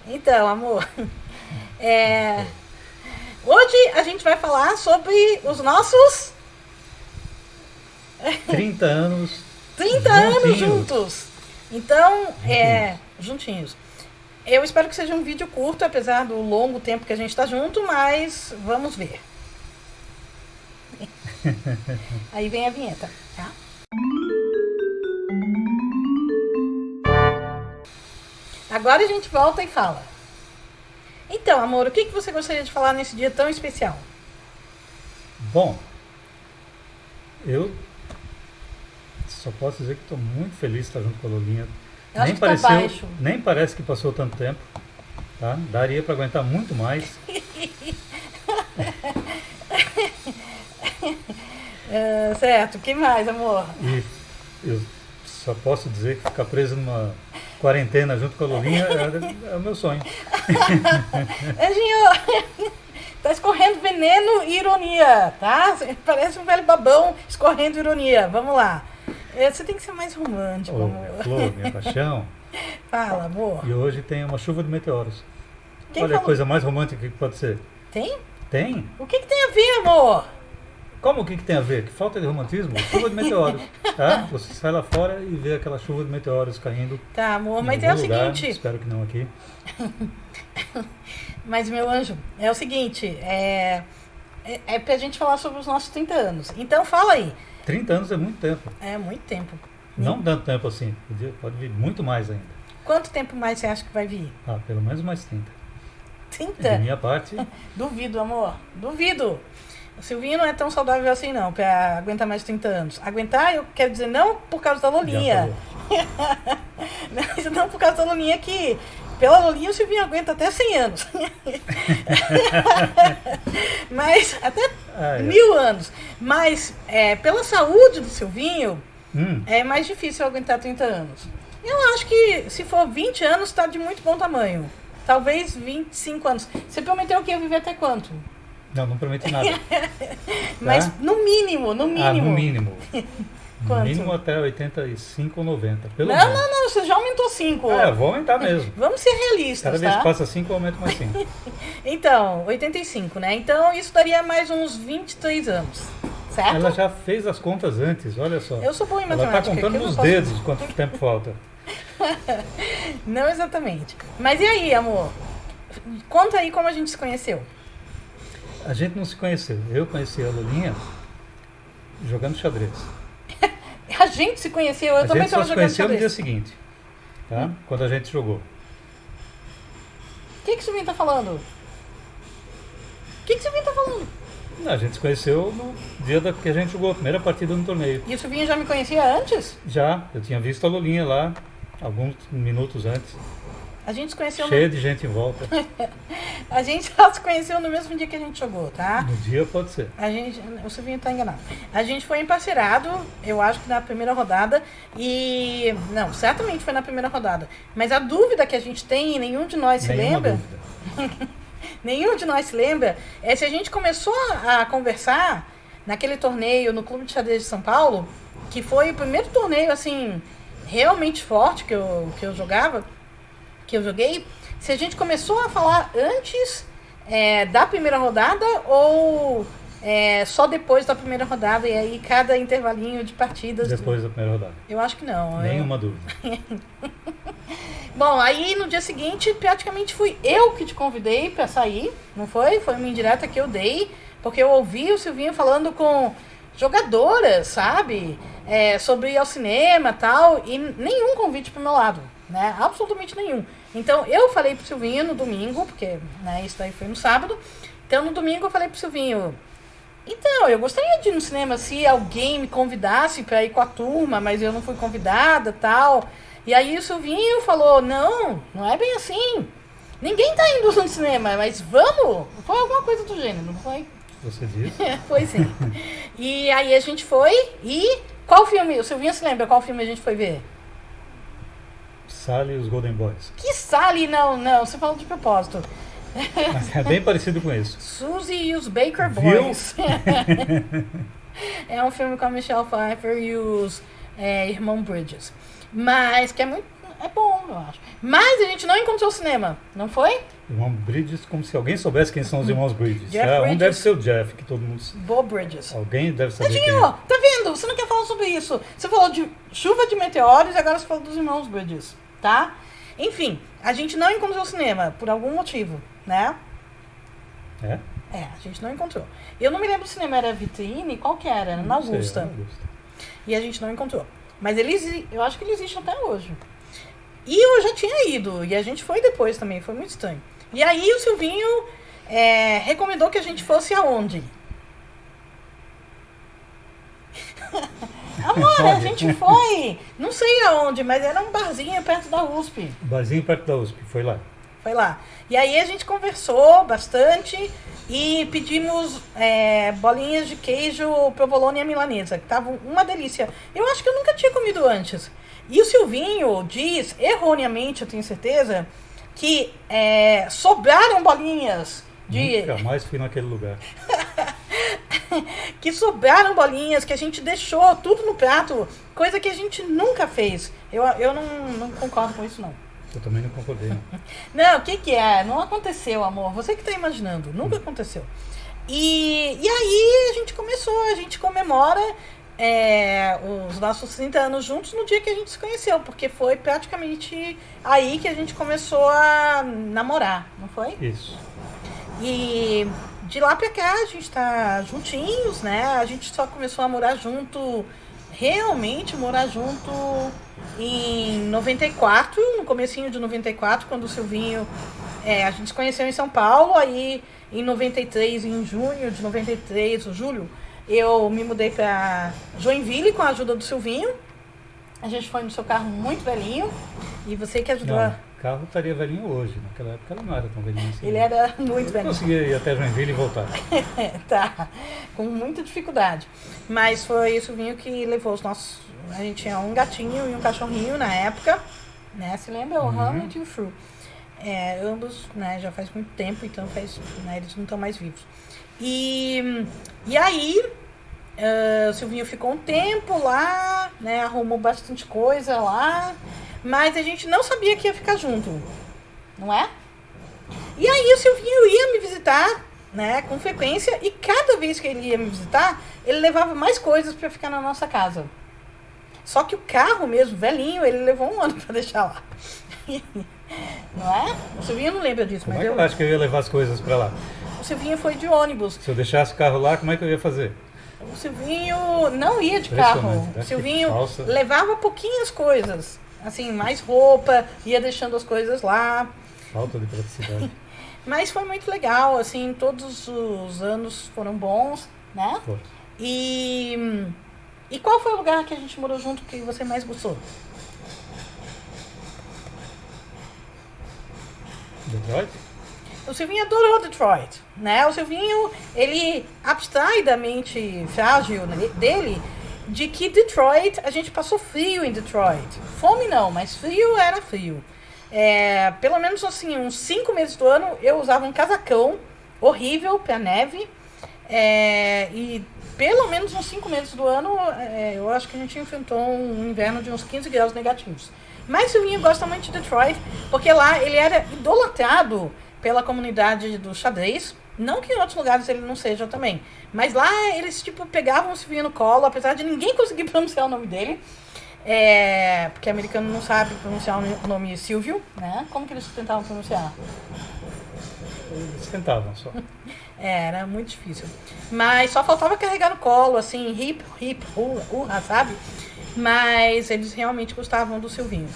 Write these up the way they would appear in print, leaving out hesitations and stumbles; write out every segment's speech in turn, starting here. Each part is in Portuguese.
Então, amor, hoje a gente vai falar sobre os nossos 30 anos 30 anos juntinhos. juntos. Então, juntinhos. Eu espero que seja um vídeo curto, apesar do longo tempo que a gente está junto, mas vamos ver. Aí vem a vinheta, tá? Agora a gente volta e fala. Então, amor, o que você gostaria de falar nesse dia tão especial? Bom, eu só posso dizer que estou muito feliz de estar junto com a Lolinha. Eu acho que tá baixo. Nem parece que passou tanto tempo. Tá? Daria para aguentar muito mais. Certo, o que mais, amor? E eu só posso dizer que ficar preso numa quarentena junto com a Lolinha é o meu sonho. Anjinho, tá escorrendo veneno e ironia, tá? Parece um velho babão escorrendo ironia. Vamos lá. Você tem que ser mais romântico, Ô, amor. minha flor, minha paixão. Fala, amor. E hoje tem uma chuva de meteoros. Quem Olha a falou? coisa mais romântica que pode ser. Tem? Tem? O que tem a ver, amor? Como o que tem a ver? Que falta de romantismo? Chuva de meteoros. Tá? Você sai lá fora e vê aquela chuva de meteoros caindo. Tá, amor, em mas algum é o lugar. seguinte. Espero que não aqui. Mas, meu anjo, é o seguinte. É pra gente falar sobre os nossos 30 anos. Então, fala aí. 30 anos é muito tempo. É muito tempo. Não tanto tempo assim. Pode vir muito mais ainda. Quanto tempo mais você acha que vai vir? Ah, pelo menos mais 30. 30? De minha parte, Duvido, amor. Duvido. O Silvinho não é tão saudável assim, não, pra aguentar mais de 30 anos. Aguentar, eu quero dizer, não por causa da já Lolinha. falou. Mas não por causa da Lolinha, que pela Lolinha o Silvinho aguenta até 100 anos. Mas, até 1000 anos. Mas, pela saúde do Silvinho, é mais difícil eu aguentar 30 anos. Eu acho que se for 20 anos, tá de muito bom tamanho. Talvez 25 anos. Você prometeu que ia viver até quanto? Não prometi nada. Mas Tá? no mínimo, no mínimo. Ah, no mínimo. No Quanto? mínimo até 85 ou 90. Pelo Não, menos. não, você já aumentou 5. Vou aumentar mesmo. Vamos ser realistas, Cada vez tá? que passa 5, eu aumento mais 5. Então, 85, né? Então, isso daria mais uns 23 anos, certo? Ela já fez as contas antes, olha só. Eu sou boa em Ela está matemática. contando que eu não nos posso- dedos quanto tempo falta. Não exatamente. Mas e aí, amor? Conta aí como a gente se conheceu. A gente não se conheceu. Eu conheci a Lolinha jogando xadrez. A gente se conheceu, eu A também gente só estava se jogando conheceu no dia xadrez. seguinte, tá? Quando a gente jogou. O que o Silvinho tá falando? O que o Silvinho tá falando? A gente se conheceu no dia que a gente jogou a primeira partida no torneio. E o Silvinho já me conhecia antes? Já, eu tinha visto a Lolinha lá alguns minutos antes, A gente se conheceu cheia de gente em volta. A gente só se conheceu no mesmo dia que a gente jogou, tá? No dia pode ser. O Silvinho tá enganado. A gente foi emparcerado, eu acho que na primeira rodada, e... Não, certamente foi na primeira rodada. Mas a dúvida que a gente tem, e nenhum de nós se Nenhuma lembra, dúvida. nenhum de nós se lembra, é se a gente começou a conversar naquele torneio no Clube de Xadrez de São Paulo, que foi o primeiro torneio, assim, realmente forte que eu jogava, que eu joguei, se a gente começou a falar antes da primeira rodada ou só depois da primeira rodada e aí cada intervalinho de partidas. Depois da primeira rodada. Eu acho que não. Nenhuma dúvida. Bom, aí no dia seguinte praticamente fui eu que te convidei pra sair, não foi? Foi uma indireta que eu dei, porque eu ouvi o Silvinho falando com jogadoras, sabe? Sobre ir ao cinema e tal, e nenhum convite pro meu lado, né? Absolutamente nenhum. Então, eu falei pro Silvinho no domingo, porque isso daí foi no sábado. Então, no domingo eu falei pro Silvinho, então, eu gostaria de ir no cinema se alguém me convidasse pra ir com a turma, mas eu não fui convidada e tal. E aí o Silvinho falou, não é bem assim. Ninguém tá indo no cinema, mas vamos? Foi alguma coisa do gênero, não foi? Você disse? Foi sim. E aí a gente foi e... Qual filme? O Silvinho se lembra qual filme a gente foi ver? Sally e os Golden Boys. Que Sally? Não, você falou de propósito. Mas é bem parecido com isso. Suzy e os Baker Viu? Boys. É um filme com a Michelle Pfeiffer e os irmãos Bridges. Mas que é É bom, eu acho. Mas a gente não encontrou o cinema, não foi? Irmão Bridges, como se alguém soubesse quem são os irmãos Bridges. Jeff Um Bridges. deve ser o Jeff, que todo mundo... Bo Bridges. Alguém deve saber quem Tadinho, é. tá vendo? Você não quer falar sobre isso. Você falou de chuva de meteoros e agora você falou dos irmãos Bridges, tá? Enfim, a gente não encontrou o cinema, por algum motivo, né? É? É, a gente não encontrou. Eu não me lembro se o cinema era Vitrine, qual que era? Era na Não sei, Augusta. Augusta. E a gente não encontrou. Mas eu acho que ele existe até hoje. E eu já tinha ido, e a gente foi depois também, foi muito estranho. E aí o Silvinho recomendou que a gente fosse aonde? Amor, a gente foi, não sei aonde, mas era um barzinho perto da USP. Barzinho perto da USP, foi lá. Foi lá. E aí a gente conversou bastante e pedimos bolinhas de queijo provolone e milanesa, que estavam uma delícia. Eu acho que eu nunca tinha comido antes. E o Silvinho diz, erroneamente, eu tenho certeza, que sobraram bolinhas de... Nunca mais fui naquele lugar. que sobraram bolinhas, que a gente deixou tudo no prato, coisa que a gente nunca fez. Eu não concordo com isso, não. Eu também não concordei, não. Não, o que é? Não aconteceu, amor. Você que tá imaginando. Nunca aconteceu. E aí a gente comemora os nossos 30 anos juntos no dia que a gente se conheceu, porque foi praticamente aí que a gente começou a namorar, não foi? Isso. E de lá pra cá a gente tá juntinhos, né? A gente só começou a morar junto, realmente morar junto em 94, no comecinho de 94, quando o Silvinho, a gente se conheceu em São Paulo, aí em 93, em junho de 93, o julho, eu me mudei pra Joinville com a ajuda do Silvinho. A gente foi no seu carro muito velhinho, e você que ajudou Não, a... o carro estaria velhinho hoje. Naquela época ele não era tão velhinho assim. Ele era muito Eu velhinho. conseguia ir até Joinville e voltar. Tá, com muita dificuldade. Mas foi o Silvinho que levou os nossos... A gente tinha um gatinho e um cachorrinho na época, né? Se lembra? O Hamlet e o Shrew. Ambos, né, já faz muito tempo, então eles não estão mais vivos. E aí, o Silvinho ficou um tempo lá, né? Arrumou bastante coisa lá, mas a gente não sabia que ia ficar junto, não é? E aí o Silvinho ia me visitar, né, com frequência, e cada vez que ele ia me visitar, ele levava mais coisas para ficar na nossa casa. Só que o carro mesmo, velhinho, ele levou um ano para deixar lá. Não é? O Silvinho não lembra disso, Como mas é que eu acho que eu ia levar as coisas pra lá? o Silvinho foi de ônibus. Se eu deixasse o carro lá, como é que eu ia fazer? O Silvinho não ia de Impressionante, carro. né? O Silvinho Que falsa. levava pouquinhas coisas. Assim, mais roupa, ia deixando as coisas lá. Falta de praticidade. Mas foi muito legal, assim, todos os anos foram bons, né? Pô, E qual foi o lugar que a gente morou junto que você mais gostou? Detroit? O Silvinho adorou Detroit, né? O Silvinho, ele abstrai da mente frágil dele de que Detroit, a gente passou frio em Detroit. Fome não, mas frio era frio. Pelo menos assim, uns 5 meses do ano eu usava um casacão horrível pra neve. E pelo menos uns 5 meses do ano, eu acho que a gente enfrentou um inverno de uns 15 graus negativos. Mas o Silvinho gosta muito de Detroit, porque lá ele era idolatrado pela comunidade do xadrez. Não que em outros lugares ele não seja também. Mas lá eles pegavam o Silvinho no colo, apesar de ninguém conseguir pronunciar o nome dele. Porque americano não sabe pronunciar o nome Silvio, né? Como que eles tentavam pronunciar? Eles tentavam só. Era muito difícil. Mas só faltava carregar no colo, assim, hip, hurra, sabe? Mas eles realmente gostavam do Silvinho.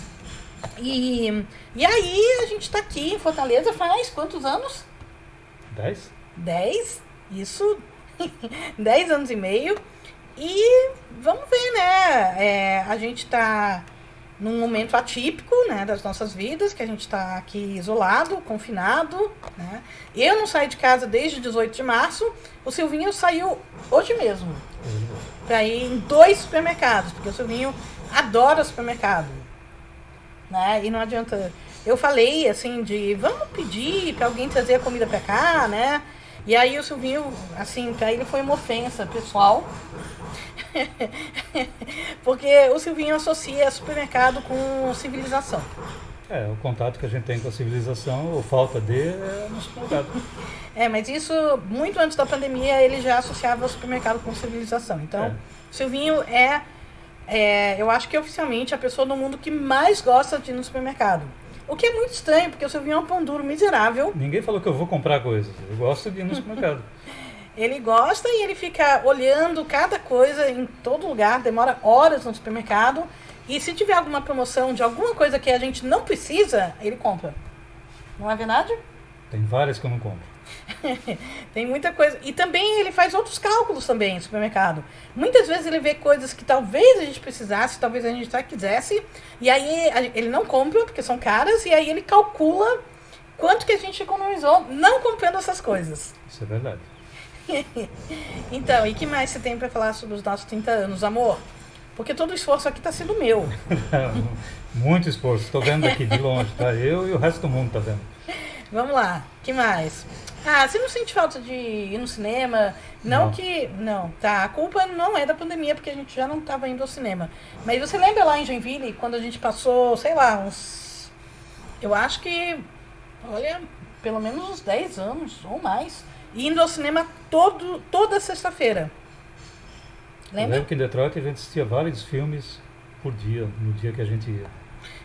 E aí a gente tá aqui em Fortaleza faz quantos anos? 10? 10, isso, 10 anos e meio. E vamos ver, né? A gente tá num momento atípico, né, das nossas vidas, que a gente tá aqui isolado, confinado, né? Eu não saí de casa desde 18 de março, o Silvinho saiu hoje mesmo, pra ir em 2 supermercados, porque o Silvinho adora supermercado, né? E não adianta... Eu falei, assim, vamos pedir pra alguém trazer a comida pra cá, né? E aí o Silvinho, assim, pra ele foi uma ofensa pessoal. Porque o Silvinho associa supermercado com civilização. O contato que a gente tem com a civilização, ou falta de, é no supermercado. Mas isso, muito antes da pandemia, ele já associava o supermercado com civilização. Então, o Silvinho eu acho que oficialmente, a pessoa no mundo que mais gosta de ir no supermercado. O que é muito estranho, porque o Silvinho é um pão duro miserável. Ninguém falou que eu vou comprar coisas. Eu gosto de ir no supermercado. Ele gosta e ele fica olhando cada coisa em todo lugar, demora horas no supermercado. E se tiver alguma promoção de alguma coisa que a gente não precisa, ele compra. Não é verdade? Tem várias que eu não compro. Tem muita coisa. E também ele faz outros cálculos também no supermercado. Muitas vezes ele vê coisas que talvez a gente precisasse, talvez a gente até quisesse. E aí ele não compra, porque são caras. E aí ele calcula quanto que a gente economizou não comprando essas coisas. Isso é verdade. Então, e que mais você tem para falar sobre os nossos 30 anos, amor? Porque todo o esforço aqui está sendo meu. Muito esforço. Estou vendo aqui de longe, tá? Eu e o resto do mundo tá vendo. Vamos lá, que mais? Você não sente falta de ir no cinema? Não. Tá, a culpa não é da pandemia, porque a gente já não estava indo ao cinema. Mas você lembra lá em Joinville, quando a gente passou, sei lá, eu acho que, olha, pelo menos uns 10 anos ou mais, indo ao cinema toda sexta-feira. Lembra? Eu lembro que em Detroit a gente assistia vários filmes por dia, no dia que a gente ia.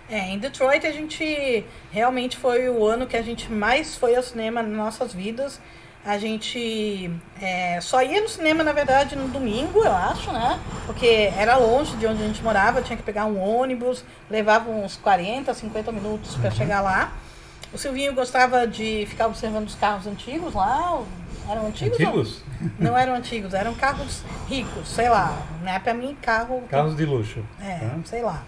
Em Detroit a gente realmente foi o ano que a gente mais foi ao cinema nas nossas vidas. A gente só ia no cinema, na verdade, no domingo, eu acho, né? Porque era longe de onde a gente morava, tinha que pegar um ônibus, levava uns 40, 50 minutos para chegar lá. O Silvinho gostava de ficar observando os carros antigos lá. Eram antigos? Antigos? Não eram antigos, eram carros ricos, sei lá. Né? Para mim, carros de luxo. Sei lá.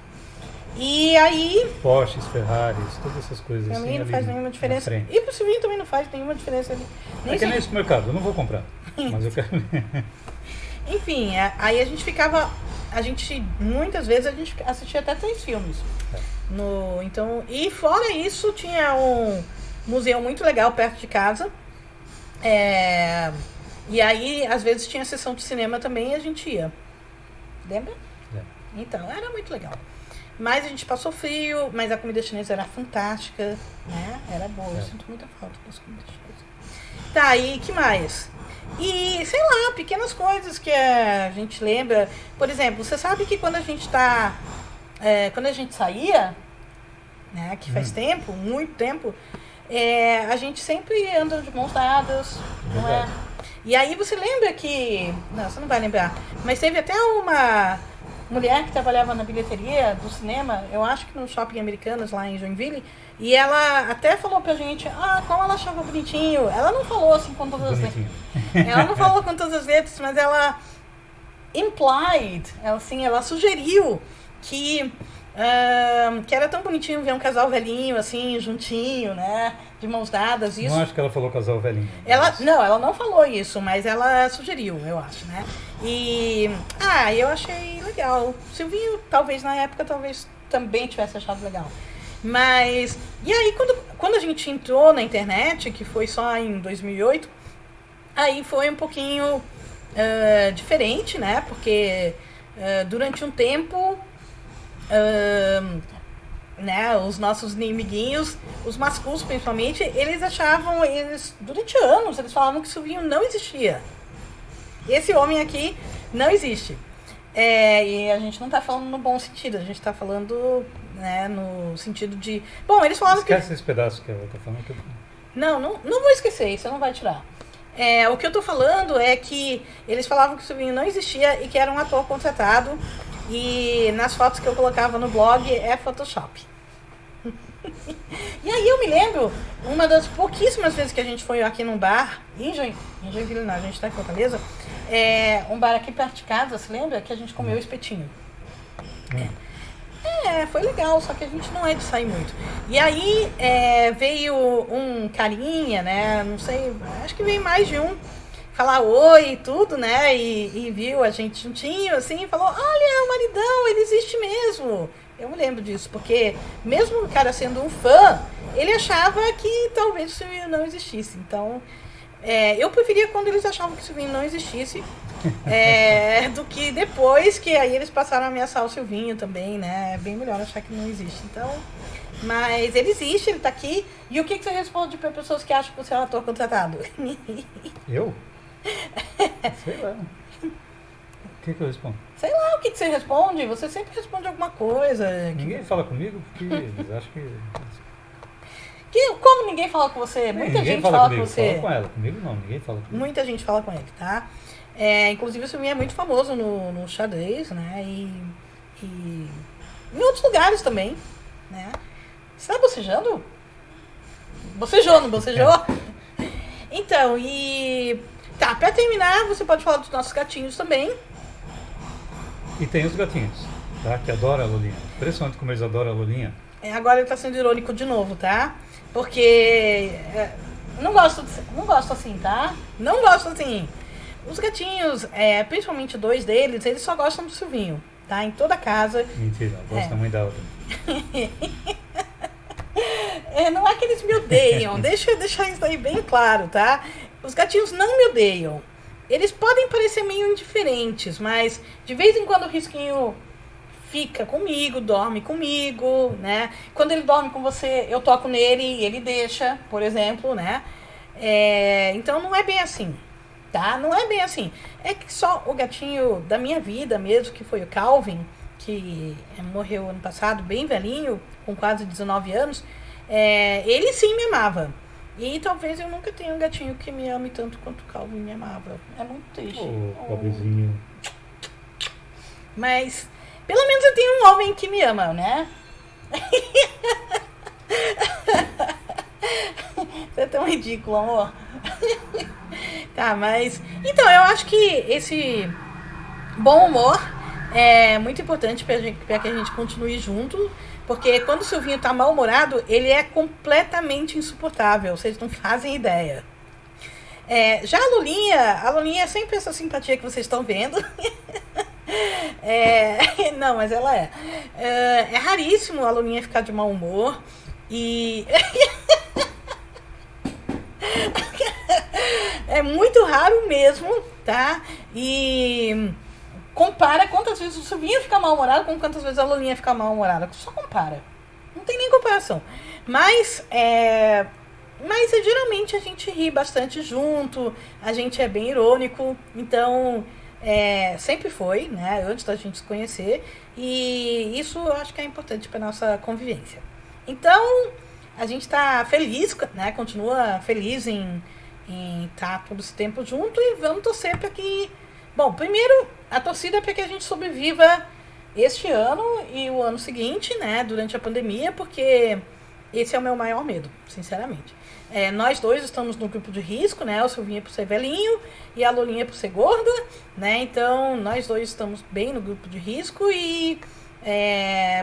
E aí... Porsches, Ferraris, todas essas coisas pra assim. Pra mim não faz nenhuma diferença. E pro Silvinho também não faz nenhuma diferença. É que nem esse mercado, eu não vou comprar, mas eu quero ver. Enfim, aí a gente ficava... muitas vezes, a gente assistia até 3 filmes. Então, e fora isso, tinha um museu muito legal perto de casa. E aí, às vezes, tinha sessão de cinema também e a gente ia. Lembra? Então, era muito legal. Mas a gente passou frio, mas a comida chinesa era fantástica, né? Era boa, eu sinto muita falta das comidas chinesas. Tá, e que mais? E, sei lá, pequenas coisas que a gente lembra. Por exemplo, você sabe que quando a gente quando a gente saía, né? Que faz tempo, muito tempo, a gente sempre anda de mãos dadas, não é? E aí você lembra que... Não, você não vai lembrar. Mas teve até uma mulher que trabalhava na bilheteria do cinema, eu acho que no Shopping Americanas, lá em Joinville, e ela até falou pra gente, como ela achava bonitinho. Ela não falou assim com todas as letras. Ela não falou com todas as letras, mas ela implied, ela sugeriu que era tão bonitinho ver um casal velhinho, assim, juntinho, né? De mãos dadas. Isso. Não acho que ela falou casal velhinho. Não, ela não falou isso, mas ela sugeriu, eu acho, né? E, eu achei legal. Silvinho, talvez na época, também tivesse achado legal. Mas, e aí quando a gente entrou na internet, que foi só em 2008, aí foi um pouquinho diferente, né? Porque durante um tempo... né, os nossos inimiguinhos, os masculos principalmente, durante anos, eles falavam que o Silvinho não existia. Esse homem aqui não existe. E a gente não está falando no bom sentido, a gente está falando, né, no sentido de... Bom, eles falavam que... Esquece esse pedaço que eu tô falando. Não vou esquecer, isso não vai tirar. O que eu tô falando é que eles falavam que o Silvinho não existia e que era um ator contratado. E nas fotos que eu colocava no blog é Photoshop. E aí eu me lembro, uma das pouquíssimas vezes que a gente foi aqui num bar, em Joinville, não, a gente tá em Fortaleza, um bar aqui perto de casa, se lembra? Que a gente comeu espetinho. Foi legal, só que a gente não é de sair muito. E aí veio um carinha, né, não sei, acho que veio mais de um, falar oi e tudo, né? E viu a gente juntinho, assim, e falou, olha, o maridão, ele existe mesmo. Eu me lembro disso, porque mesmo o cara sendo um fã, ele achava que talvez o Silvinho não existisse. Então, eu preferia quando eles achavam que o Silvinho não existisse, do que depois, que aí eles passaram a ameaçar o Silvinho também, né? É bem melhor achar que não existe. Então, mas ele existe, ele tá aqui. E o que você responde para pessoas que acham que você é um ator contratado? Eu? Sei lá. O que eu respondo? Sei lá o que você responde. Você sempre responde alguma coisa. Ninguém fala comigo porque eles acham que... Como ninguém fala com você? Muita gente fala com você. Fala com ela, comigo não, ninguém fala comigo. Muita gente fala com ele, tá? Inclusive o Silvinho é muito famoso no xadrez, né? E em outros lugares também, né? Você tá bocejando? Bocejou, não bocejou? Então, tá, pra terminar, você pode falar dos nossos gatinhos também. E tem os gatinhos, tá? Que adoram a Lulinha. Impressionante como eles adoram a Lulinha. Agora ele tá sendo irônico de novo, tá? Porque não gosto assim, tá? Não gosto assim. Os gatinhos, principalmente 2 deles, eles só gostam do Silvinho, tá? Em toda casa. Mentira, gosta muito da outra. Não é que eles me odeiam, deixa eu deixar isso aí bem claro, tá? Os gatinhos não me odeiam. Eles podem parecer meio indiferentes, mas de vez em quando o Risquinho fica comigo, dorme comigo, né? Quando ele dorme com você, eu toco nele e ele deixa, por exemplo, né? Então não é bem assim, tá? Não é bem assim. É que só o gatinho da minha vida mesmo, que foi o Calvin, que morreu ano passado, bem velhinho, com quase 19 anos, ele sim me amava. E talvez eu nunca tenha um gatinho que me ame tanto quanto o Calvin me amava. É muito triste. Pobrezinho. Mas pelo menos eu tenho um homem que me ama, né? Você é tão ridículo, amor. Tá, mas... Então, eu acho que esse bom humor é muito importante para que a gente continue junto. Porque quando o Silvinho tá mal-humorado, ele é completamente insuportável. Vocês não fazem ideia. Já a Lulinha é sempre essa simpatia que vocês estão vendo. Não, mas ela é. É raríssimo a Lulinha ficar de mau humor. E... é muito raro mesmo, tá? E... compara quantas vezes o Silvinho fica mal-humorado com quantas vezes a Lulinha fica mal-humorada. Só compara. Não tem nem comparação. Mas geralmente a gente ri bastante junto. A gente é bem irônico. Então, sempre foi, né? Antes da gente se conhecer. E isso eu acho que é importante para nossa convivência. Então, a gente tá feliz, né? Continua feliz em estar todo esse tempo junto. E vamos torcer para que... Bom, primeiro, a torcida é para que a gente sobreviva este ano e o ano seguinte, né, durante a pandemia, porque esse é o meu maior medo, sinceramente. Nós dois estamos no grupo de risco, né, o Silvinho por ser velhinho e a Lulinha por ser gorda, né, então nós dois estamos bem no grupo de risco e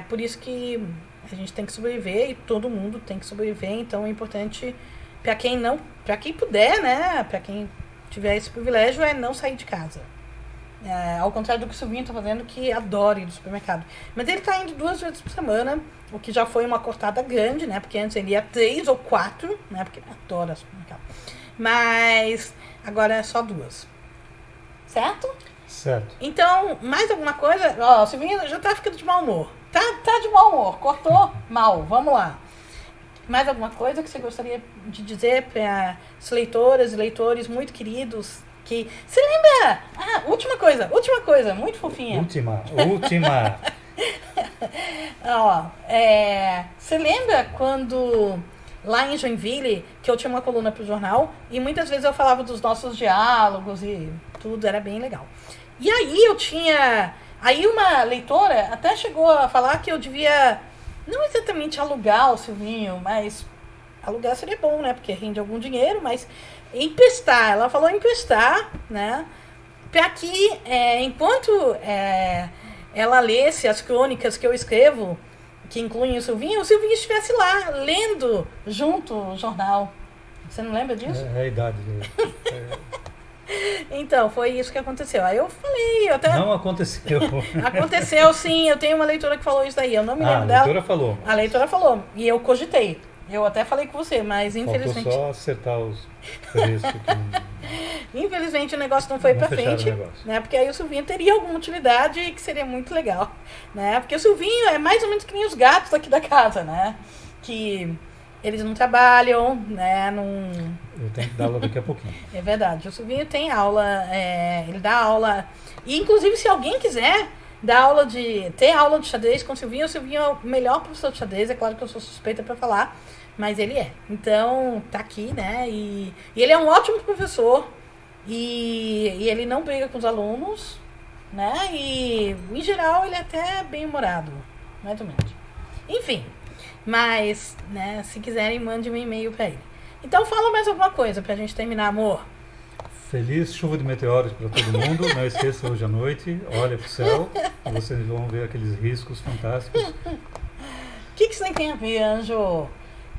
por isso que a gente tem que sobreviver e todo mundo tem que sobreviver, então é importante para quem puder, né, para quem tiver esse privilégio, não sair de casa. Ao contrário do que o Silvinho está fazendo, que adora ir no supermercado. Mas ele está indo 2 vezes por semana, o que já foi uma cortada grande, né? Porque antes ele ia 3 ou 4, né? Porque ele adora supermercado. Mas agora é só 2. Certo? Certo. Então, mais alguma coisa? Ó, o Silvinho já tá ficando de mau humor. Tá de mau humor. Cortou mal. Vamos lá. Mais alguma coisa que você gostaria de dizer para as leitoras e leitores muito queridos? Que... Você lembra? Última coisa, muito fofinha. Última. Ó, você lembra quando lá em Joinville, que eu tinha uma coluna pro jornal, e muitas vezes eu falava dos nossos diálogos e tudo, era bem legal. E aí uma leitora até chegou a falar que eu devia, não exatamente alugar o Silvinho, mas alugar seria bom, né? Porque rende algum dinheiro, mas emprestar. Ela falou emprestar, né? Para que, enquanto ela lesse as crônicas que eu escrevo, que incluem o Silvinho estivesse lá, lendo junto o jornal. Você não lembra disso? É a idade dele. Então, foi isso que aconteceu. Aí eu falei... Não aconteceu. Aconteceu, sim. Eu tenho uma leitora que falou isso daí. Eu não me lembro dela. A leitora falou. E eu cogitei. Eu até falei com você, mas infelizmente... Faltou só acertar os preços. Infelizmente o negócio não foi Não pra fecharam o frente, negócio. né? Porque aí o Silvinho teria alguma utilidade que seria muito legal, né? Porque o Silvinho é mais ou menos que nem os gatos aqui da casa, né? Que eles não trabalham, né? Não... Eu tenho que dar aula daqui a pouquinho. É verdade. O Silvinho tem aula, ele dá aula. E inclusive se alguém quiser dar aula ter aula de xadrez com o Silvinho é o melhor professor de xadrez, é claro que eu sou suspeita pra falar, mas ele é. Então, tá aqui, né? E ele é um ótimo professor. E ele não briga com os alunos, né? E em geral ele é até bem humorado, mais ou menos. Enfim, mas, né, se quiserem, mande um e-mail pra ele. Então fala mais alguma coisa pra gente terminar, amor. Feliz chuva de meteoros para todo mundo. Não esqueça hoje à noite, olha pro céu, e vocês vão ver aqueles riscos fantásticos. O que isso aí tem a ver, Anjo?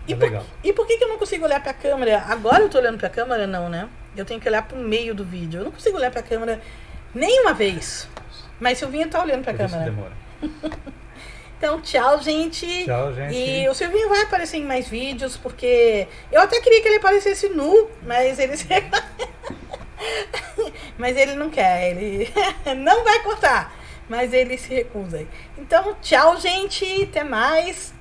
É legal. E por que eu não consigo olhar pra câmera? Agora eu tô olhando pra câmera, não, né? Eu tenho que olhar pro meio do vídeo. Eu não consigo olhar pra câmera nenhuma vez. Mas Silvinho tá olhando pra Por isso câmera. demora. Então, tchau, gente. Tchau, gente. E o Silvinho vai aparecer em mais vídeos, porque eu até queria que ele aparecesse nu, mas ele mas ele não quer, ele não vai cortar, mas ele se recusa. Então, tchau, gente, até mais.